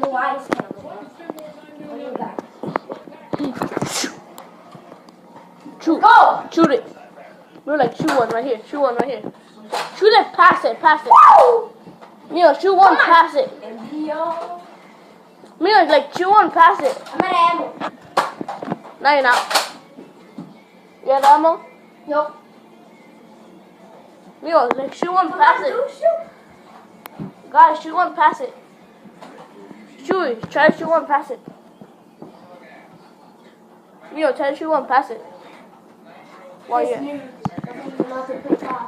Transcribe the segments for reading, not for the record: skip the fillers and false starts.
wise camera. What do you got? Shoot. Go! Shoot it. We're like, shoot one right here. Shoot one right here. Shoot it, pass it, pass it. Woo! Mio, shoot one, pass it. Yo. Mio, like, shoot one, pass it. I'm out of ammo. No, you're not. You have ammo? Nope. Mio, like, shoot one, pass it. Shoot. Guys, shoot one, pass it. Shoot it. Try to shoot one, pass it. Mio, try to shoot one, pass it. While It's you're... new. Not to pick up.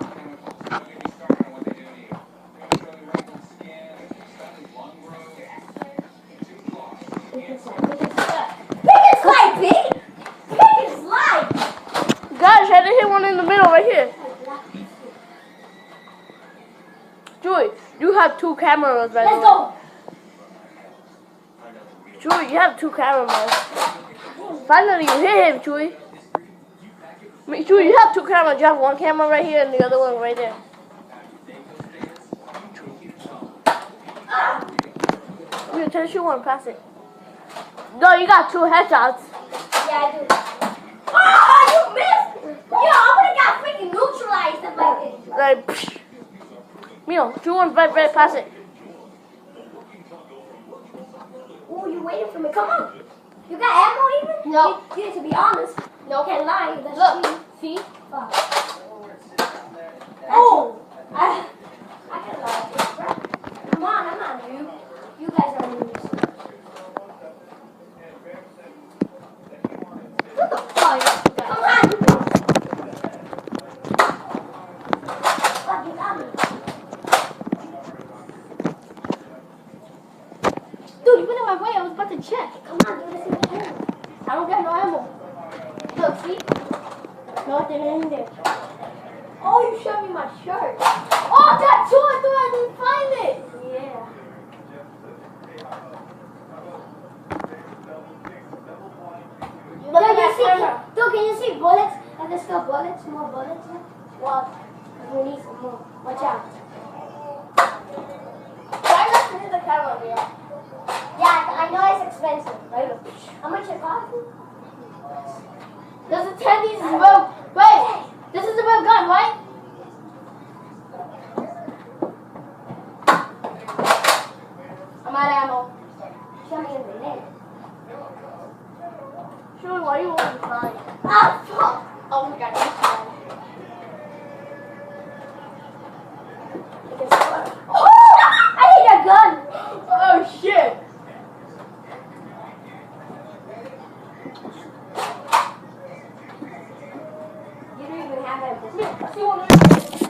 Guys, I had to hit one in the middle right here. Joey, you have two cameras right Let's go. Joey, you have two cameras. Finally, you hit him, Joey. Joey, you have two cameras. You have one camera right here and the other one right there. You try to shoot one, pass it. No, you got two headshots. Yeah, I do. Oh, you missed! Yo, I would've got freaking neutralized if I did. Like, psh. Mio, shoot one, right, pass it. Ooh, you waiting for me. Come on. You got ammo even? No. You to be honest. No, can't lie. That's Look. See? Fuck. Oh! I can lie. Come on, I'm not new. You guys are new. What the fuck? Come on! Fuck, you got me. Dude, you went in my way. I was about to check. Come on, dude. This is the ammo. I don't got no ammo. Look, see? Nothing in there. Oh, you showed me my shirt. Oh, that too. I thought I didn't find it. Yeah. Dude, can you see bullets? Are there still bullets? More bullets? Well, we need some more. Watch out. Try not to hit the camera, Mio. Yeah, I know it's expensive. Right? How much it cost? Does it tell these real? Wait, this is a real gun, right? I'm out of ammo. Show me in the net. Sure, why are you always crying? Ah, fuck. Oh my god, you're crying. Oh, I hit your gun. Oh shit! You don't even have that. See one.